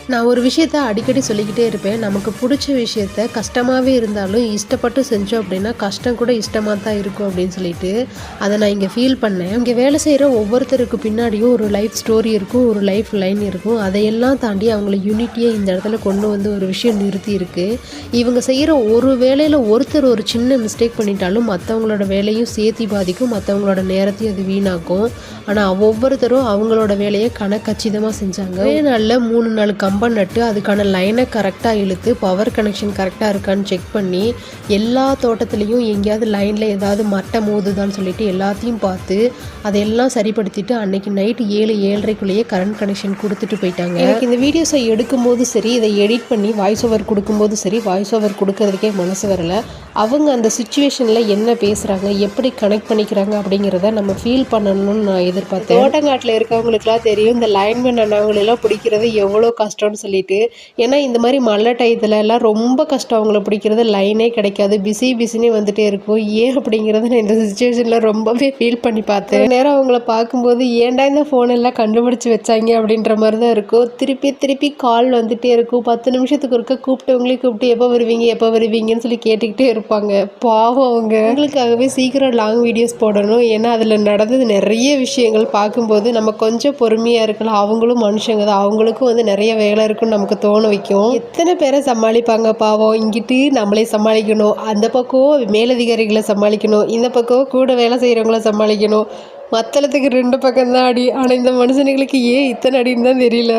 நான் ஒரு விஷயத்த அடிக்கடி சொல்லிக்கிட்டே இருப்பேன். நமக்கு பிடிச்ச விஷயத்த கஷ்டமாகவே இருந்தாலும் இஷ்டப்பட்டு செஞ்சோம் அப்படின்னா கஷ்டம் கூட இஷ்டமாக தான் இருக்கும் அப்படின்னு சொல்லிட்டு அதை நான் இங்கே ஃபீல் பண்ணேன். இங்கே வேலை செய்கிற ஒவ்வொருத்தருக்கு பின்னாடியும் ஒரு லைஃப் ஸ்டோரி இருக்கும், ஒரு லைஃப் லைன் இருக்கும். அதையெல்லாம் தாண்டி அவங்கள யூனிட்டியை இந்த இடத்துல கொண்டு வந்து ஒரு விஷயம் நிறுத்தி இருக்குது. இவங்க செய்கிற ஒரு வேலையில் ஒருத்தர் ஒரு சின்ன மிஸ்டேக் பண்ணிட்டாலும் மற்றவங்களோட வேலையும் சேர்த்தி பாதிக்கும், மற்றவங்களோட நேரத்தையும் அது வீணாக்கும். ஆனால் ஒவ்வொருத்தரும் அவங்களோட வேலையை கச்சிதமாக செஞ்சாங்க. ஒரே நாளில் 3-4 கம்பம் நட்டு அதுக்கான லைனை கரெக்டாக இழுத்து பவர் கனெக்ஷன் கரெக்டாக இருக்கான்னு செக் பண்ணி எல்லா தோட்டத்துலேயும் எங்கேயாவது லைனில் ஏதாவது மட்டை மோதுதான்னு சொல்லிட்டு எல்லாத்தையும் பார்த்து அதையெல்லாம் சரிப்படுத்திட்டு அன்னைக்கு நைட்டு 7-7:30க்குள்ளேயே கரண்ட் கனெக்ஷன் கொடுத்துட்டு போயிட்டாங்க. எனக்கு இந்த வீடியோஸை எடுக்கும்போது சரி, இதை எடிட் பண்ணி வாய்ஸ் ஓவர் கொடுக்கும்போது சரி, வாய்ஸ் ஓவர் கொடுக்கறதுக்கே மனசு வரலை. அவங்க அந்த சுச்சுவேஷனில் என்ன பேசுகிறாங்க, எப்படி கனெக்ட் பண்ணிக்கிறாங்க அப்படிங்கிறத நம்ம ஃபீல் பண்ணணும்னு நான் எதிர்பார்த்தேன். தோட்டங்காட்டில் இருக்கவங்களுக்குலாம் தெரியும் இந்த லைன்மேன் அண்ணாவங்களெல்லாம் பிடிக்கிறது எவ்வளோ கஷ்டம்னு சொல்லிட்டு. ஏன்னா இந்த மாதிரி மழை டயத்துல எல்லாம் ரொம்ப கஷ்டம் அவங்கள பிடிக்கிறது, லைனே கிடைக்காது, பிஸினே வந்துட்டே இருக்கும். ஏன் அப்படிங்கிறத நான் இந்த சுச்சுவேஷனில் ரொம்பவே ஃபீல் பண்ணி பார்த்தேன். நேரம் அவங்கள பார்க்கும்போது ஏன்டா இந்த ஃபோன் எல்லாம் கண்டுபிடிச்சி வச்சாங்க அப்படின்ற மாதிரி தான் இருக்கும். திருப்பி கால் வந்துகிட்டே இருக்கும். 10 நிமிஷத்துக்கு ஒருக்க கூப்பிட்டு எப்போ வருவீங்கன்னு சொல்லி கேட்டுக்கிட்டே இருப்பாங்க. பாவம் அவங்களுக்காகவே சீக்கிரம் லாங் வீடியோஸ் போடணும். ஏன்னா அதில் நடந்தது நிறைய விஷயங்கள் பார்க்கும்போது நம்ம கொஞ்சம் பொறுமையாக இருக்கலாம். அவங்களும் மனுஷங்க தான், அவங்களுக்கும் நிறைய வேலை இருக்குன்னு நமக்கு தோண வைக்கும். எத்தனை பேரை சமாளிப்பாங்க பாவம். இங்கிட்டு நம்மளே சமாளிக்கணும், அந்த பக்கம் மேலதிகாரிகளை சமாளிக்கணும், இந்த பக்கம் கூட வேலை செய்கிறவங்கள சமாளிக்கணும். மத்தளத்துக்கு 2 பக்கம் தான் அடி. ஆனால் இந்த மனுஷனுங்களுக்கு ஏன் இத்தனை அடின்னு தான் தெரியல.